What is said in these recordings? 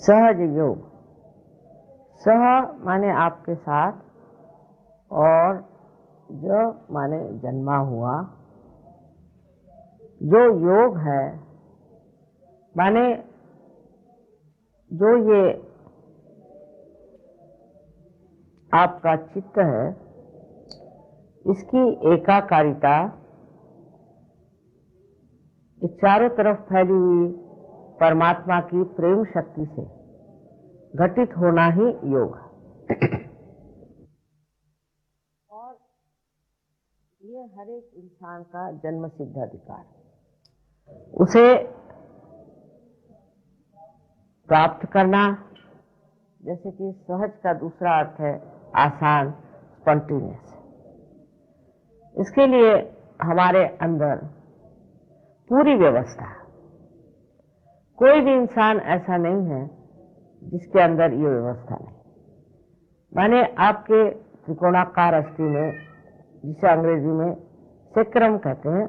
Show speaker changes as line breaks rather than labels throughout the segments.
सहज योग। सह माने आपके साथ और ज माने जन्मा हुआ। जो योग है माने जो ये आपका चित्त है, इसकी एकाकारिता इस चारों तरफ फैली हुई परमात्मा की प्रेम शक्ति से घटित होना ही योग है। और ये हर एक इंसान का जन्म सिद्ध अधिकार है। उसे प्राप्त करना, जैसे कि सहज का दूसरा अर्थ है आसान, स्पॉन्टेनियस। इसके लिए हमारे अंदर पूरी व्यवस्था है। कोई भी इंसान ऐसा नहीं है जिसके अंदर ये व्यवस्था नहीं। माने आपके त्रिकोणाकार अस्थि में, जिसे अंग्रेजी में सेक्रम कहते हैं,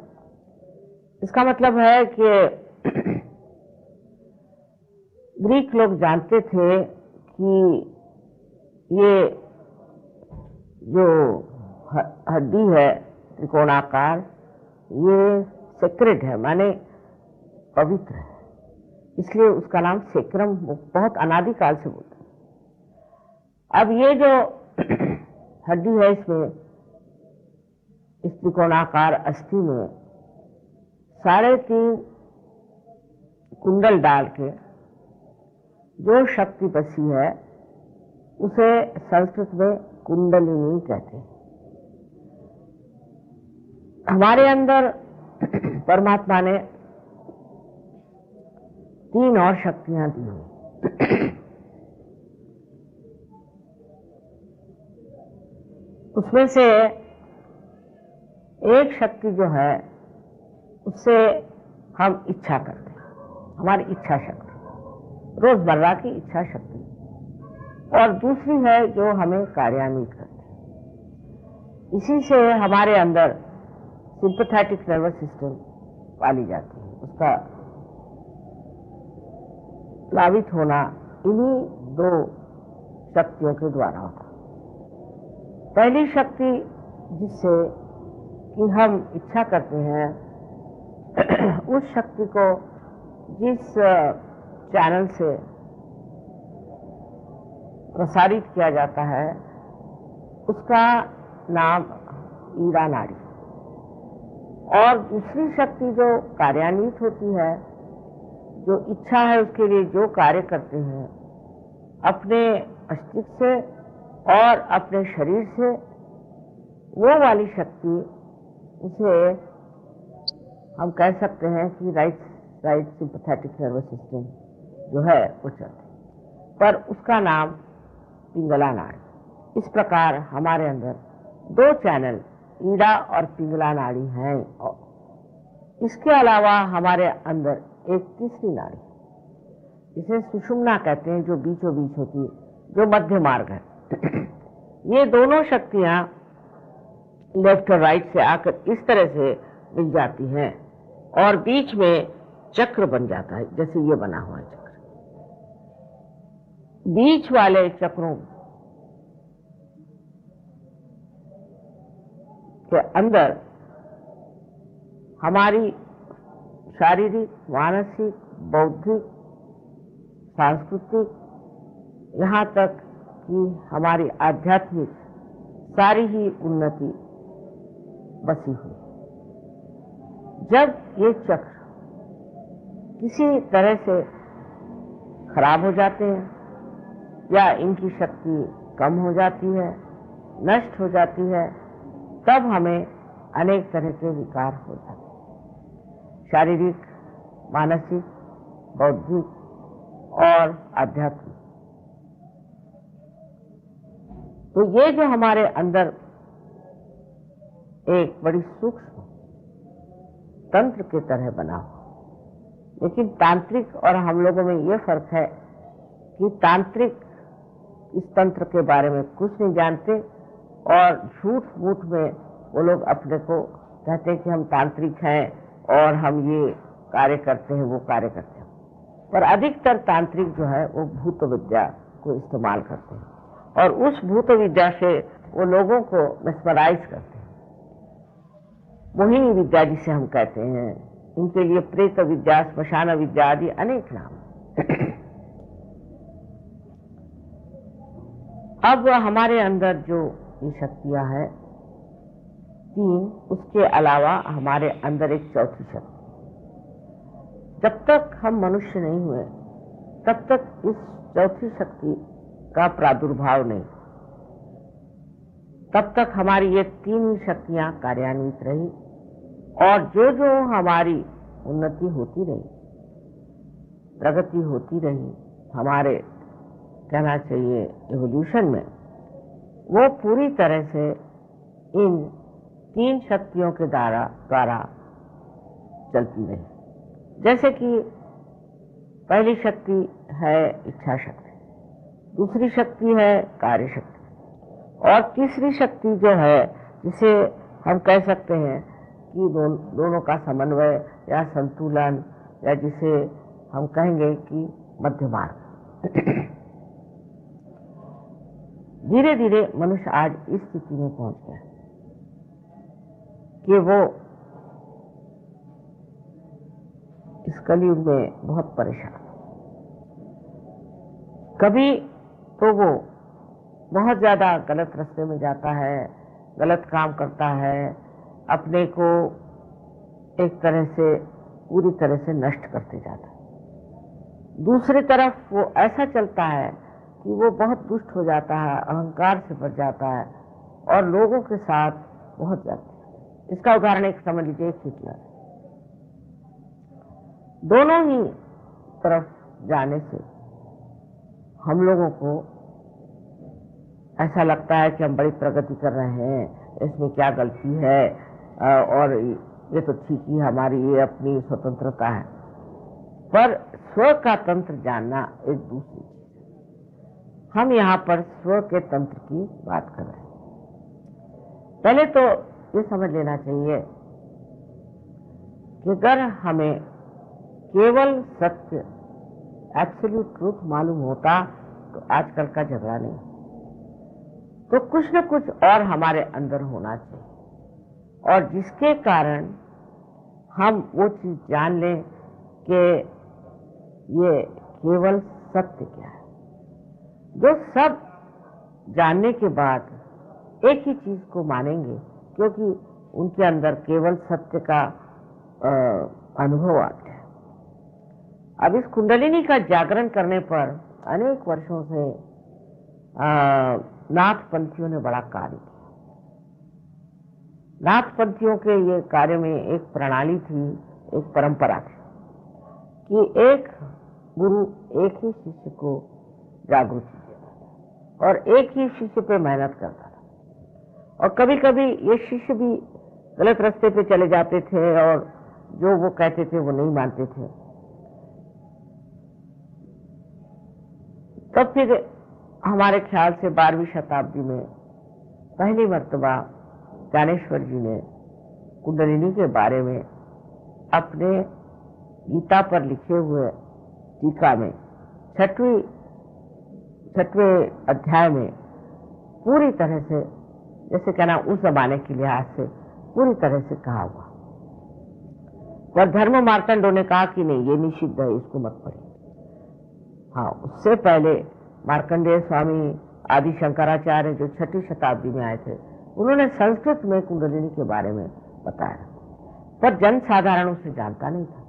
इसका मतलब है कि ग्रीक लोग जानते थे कि ये जो हड्डी है त्रिकोणाकार, ये सेक्रेड है, माने पवित्र है, इसलिए उसका नाम सेक्रम बहुत अनादिकाल से बोलते हैं। अब ये जो हड्डी है, इसमें इस त्रिकोणाकार अस्थि में 3.5 कुंडल डाल के जो शक्ति बसी है, उसे संस्कृत में कुंडलिनी कहते हैं। हमारे अंदर परमात्मा ने 3 और शक्तियां दी हैं। उसमें से एक शक्ति जो है, उससे हम इच्छा करते हैं, हमारी इच्छा शक्ति, रोजमर्रा की इच्छा शक्ति। और दूसरी है जो हमें कार्यान्वित करती है। इसी से हमारे अंदर सिंपैथेटिक नर्वस सिस्टम पाली जाती है। उसका प्लावित होना इन्हीं 2 शक्तियों के द्वारा होता है। पहली शक्ति जिससे कि हम इच्छा करते हैं, उस शक्ति को जिस चैनल से प्रसारित किया जाता है, उसका नाम ईड़ा नाड़ी। और दूसरी शक्ति जो कार्यान्वित होती है, जो इच्छा है उसके लिए जो कार्य करते हैं, अपने अस्तित्व से और अपने शरीर से, वो वाली शक्ति, उसे हम कह सकते हैं कि राइट सिंपैथेटिक नर्वस सिस्टम जो है वो चलती, पर उसका नाम पिंगला नाड़ी। इस प्रकार हमारे अंदर 2 चैनल ईड़ा और पिंगला नाड़ी हैं। और इसके अलावा हमारे अंदर एक तीसरी नाड़ी, जिसे सुषुम्ना कहते हैं, जो बीचों बीच होती है, जो मध्य मार्ग है। ये दोनों शक्तियां लेफ्ट और राइट से आकर इस तरह से मिल जाती हैं और बीच में चक्र बन जाता है, जैसे ये बना हुआ है चक्र। बीच वाले चक्रों के अंदर हमारी शारीरिक, मानसिक, बौद्धिक, सांस्कृतिक, यहाँ तक कि हमारी आध्यात्मिक सारी ही उन्नति बसी हुई। जब ये चक्र किसी तरह से खराब हो जाते हैं या इनकी शक्ति कम हो जाती है, नष्ट हो जाती है, तब हमें अनेक तरह के विकार हो जाते हैं, शारीरिक, मानसिक, बौद्धिक और आध्यात्मिक। तो ये जो हमारे अंदर एक बड़ी सूक्ष्म तंत्र की तरह बना हुआ, लेकिन तांत्रिक और हम लोगों में ये फर्क है कि तांत्रिक इस तंत्र के बारे में कुछ नहीं जानते और झूठ मूठ में वो लोग अपने को कहते हैं कि हम तांत्रिक हैं और हम ये कार्य करते हैं, वो कार्य करते हैं। पर अधिकतर तांत्रिक जो है वो भूत विद्या को इस्तेमाल करते हैं और उस भूत विद्या से वो लोगों को मेस्मराइज करते हैं। मोहिनी विद्या जिसे हम कहते हैं, इनके लिए प्रेत विद्या, श्मशान विद्या आदि अनेक नाम। अब हमारे अंदर जो ये शक्तियां हैं 3, उसके अलावा हमारे अंदर एक चौथी शक्ति। जब तक हम मनुष्य नहीं हुए तब तक इस चौथी शक्ति का प्रादुर्भाव नहीं, तब तक हमारी ये 3 ही शक्तियां कार्यान्वित रही और जो जो हमारी उन्नति होती रही, प्रगति होती रही, हमारे कहना चाहिए एवोल्यूशन में, वो पूरी तरह से इन 3 शक्तियों के द्वारा चलती रही। जैसे कि पहली शक्ति है इच्छा शक्ति, दूसरी शक्ति है कार्य शक्ति और तीसरी शक्ति जो है जिसे हम कह सकते हैं कि दोनों का समन्वय या संतुलन, या जिसे हम कहेंगे कि मध्य मार्ग। धीरे धीरे मनुष्य आज इस स्थिति में पहुंच गया कि वो इस कलयुग में बहुत परेशान। कभी तो वो बहुत ज्यादा गलत रास्ते में जाता है, गलत काम करता है, अपने को एक तरह से पूरी तरह से नष्ट करते जाता है। दूसरी तरफ वो ऐसा चलता है कि वो बहुत दुष्ट हो जाता है, अहंकार से भर जाता है और लोगों के साथ बहुत जाता है। इसका उदाहरण एक समझ लीजिए, हिटलर। दोनों ही तरफ जाने से हम लोगों को ऐसा लगता है कि हम बड़ी प्रगति कर रहे हैं, इसमें क्या गलती है और ये तो ठीक ही हमारी ये अपनी स्वतंत्रता है। पर स्व का तंत्र जानना एक दूसरी चीज। हम यहाँ पर स्व के तंत्र की बात कर रहे हैं। पहले तो ये समझ लेना चाहिए कि अगर हमें केवल सत्य, एब्सोल्यूट ट्रूथ मालूम होता तो आजकल का झगड़ा नहीं, तो कुछ न कुछ और हमारे अंदर होना चाहिए और जिसके कारण हम वो चीज जान लें कि ये केवल सत्य क्या है। जो सब जानने के बाद एक ही चीज को मानेंगे, क्योंकि उनके अंदर केवल सत्य का अनुभव आता है। अब इस कुंडलिनी का जागरण करने पर अनेक वर्षों से नाथपंथियों ने बड़ा कार्य किया। नाथपंथियों के ये कार्य में एक प्रणाली थी, एक परंपरा थी कि एक गुरु एक ही शिष्य को जागृति देता था और एक ही शिष्य पे मेहनत करता था। और कभी कभी ये शिष्य भी गलत रास्ते पे चले जाते थे और जो वो कहते थे वो नहीं मानते थे। तब फिर हमारे ख्याल से 12वीं शताब्दी में पहली मर्तबा ज्ञानेश्वर जी ने कुंडलिनी के बारे में अपने गीता पर लिखे हुए टीका में 6वें अध्याय में पूरी तरह से, जैसे कहना उस जमाने के लिहाज से पूरी तरह से कहा हुआ। पर धर्म मार्तंडों ने कहा कि नहीं, ये निषिद्ध है, इसको मत पढ़िए। हाँ, उससे पहले मार्कंडेय स्वामी आदि शंकराचार्य जो 6वीं शताब्दी में आए थे, उन्होंने संस्कृत में कुंडलिनी के बारे में बताया, पर जन साधारण उसे जानता नहीं था।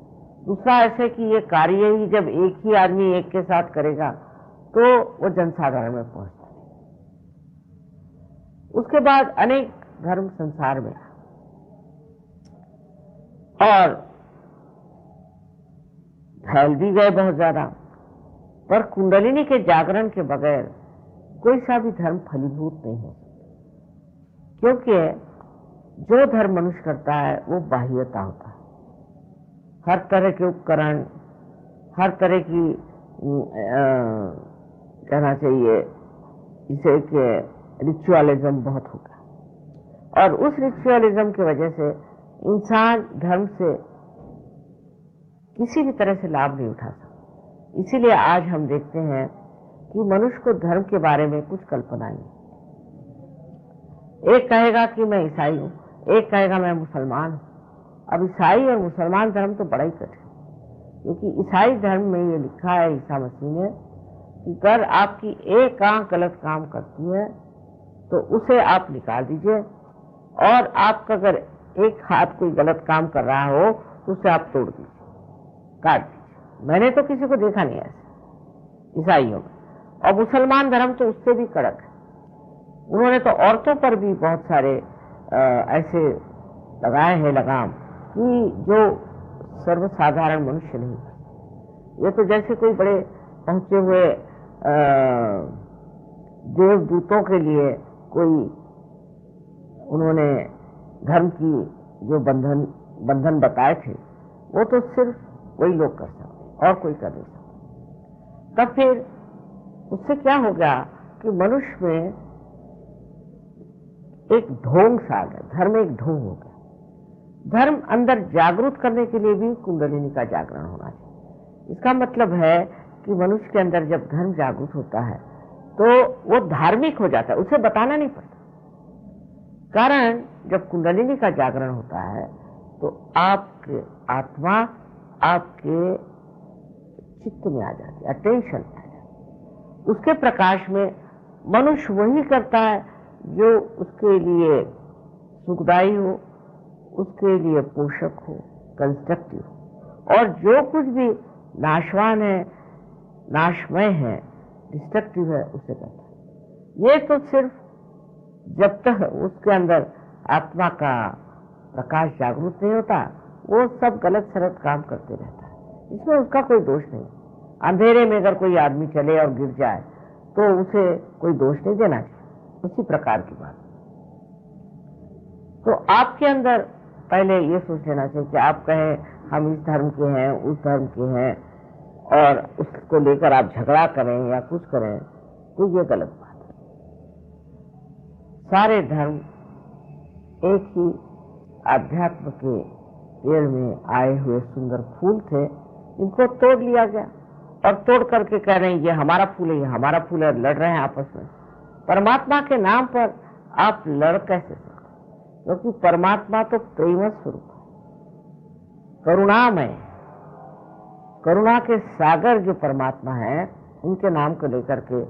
दूसरा ऐसे कि ये कार्य ही जब एक ही आदमी एक के साथ करेगा तो वो जन साधारण में पहुंचता नहीं। उसके बाद अनेक धर्म संसार में और फैल भी गए बहुत ज्यादा, पर कुंडलिनी के जागरण के बगैर कोई सा भी धर्म फलीभूत नहीं हो सकता, क्योंकि जो धर्म मनुष्य करता है वो बाह्यता होता है। हर तरह के उपकरण, हर तरह की कहना चाहिए इसे कि रिचुअलिज्म बहुत होगा और उस रिचुअलिज्म की वजह से इंसान धर्म से किसी भी तरह से लाभ नहीं उठा सकता। इसीलिए आज हम देखते हैं कि मनुष्य को धर्म के बारे में कुछ कल्पना नहीं। एक कहेगा कि मैं ईसाई हूं, एक कहेगा मैं मुसलमान हूं। अब ईसाई और मुसलमान धर्म तो बड़ा ही कठिन, क्योंकि ईसाई धर्म में ये लिखा है ईसा मसीह ने कि अगर आपकी एक आंख गलत काम करती है तो उसे आप निकाल दीजिए, और आपका अगर एक हाथ कोई गलत काम कर रहा हो तो उसे आप तोड़ दीजिए, काट दीजिए। मैंने तो किसी को देखा नहीं ऐसे ईसाइयों में। और मुसलमान धर्म तो उससे भी कड़क है। उन्होंने तो औरतों पर भी बहुत सारे ऐसे लगाए हैं लगाम कि जो सर्वसाधारण मनुष्य नहीं। ये तो जैसे कोई बड़े पहुंचे हुए देवदूतों के लिए कोई उन्होंने धर्म की जो बंधन बताए थे, वो तो सिर्फ वही लोग कर सकते और कोई कर नहीं सकता। तब फिर उससे क्या हो गया कि मनुष्य में एक ढोंग सा आ गया, धर्म एक ढोंग हो गया। धर्म अंदर जागरूक करने के लिए भी कुंडलिनी का जागरण होना चाहिए। इसका मतलब है कि मनुष्य के अंदर जब धर्म जागरूक होता है तो वो धार्मिक हो जाता है, उसे बताना नहीं पड़ता। कारण जब कुंडलिनी का जागरण होता है तो आपके आत्मा आपके चित्त में आ जाती है, अटेंशन में आ जाती है। उसके प्रकाश में मनुष्य वही करता है जो उसके लिए सुखदायी हो, उसके लिए पोषक हो, कंस्ट्रक्टिव हो। और जो कुछ भी नाशवान है, नाशमय है, डिस्ट्रक्टिव है, उसे करता है। ये तो सिर्फ जब तक उसके अंदर आत्मा का प्रकाश जागरूक नहीं होता, वो सब गलत सलत काम करते रहता है। इसमें उसका कोई दोष नहीं। अंधेरे में अगर कोई आदमी चले और गिर जाए तो उसे कोई दोष नहीं देना चाहिए। उसी प्रकार की बात। तो आपके अंदर पहले ये सोच लेना चाहिए कि आप कहें हम इस धर्म के हैं, उस धर्म के हैं, और उसको लेकर आप झगड़ा करें या कुछ करें, तो ये गलत बात है। सारे धर्म एक ही आध्यात्म के पेड़ में आए हुए सुंदर फूल थे, इनको तोड़ लिया गया और तोड़ करके कह रहे हैं ये हमारा फूल है, ये हमारा फूल है, लड़ रहे हैं आपस में। परमात्मा के नाम पर आप लड़ कैसे सकते? क्योंकि परमात्मा तो प्रेम स्वरूप है, करुणामय, करुणा के सागर जो परमात्मा है, उनके नाम को लेकर के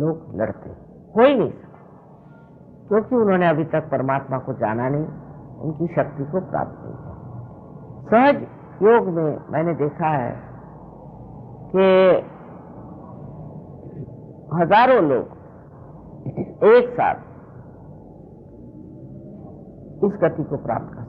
लोग लड़ते हो ही नहीं सकते, क्योंकि उन्होंने अभी तक परमात्मा को जाना नहीं, उनकी शक्ति को प्राप्त नहीं किया। सहज योग में मैंने देखा है कि हजारों लोग एक साथ इस गति को प्राप्त कर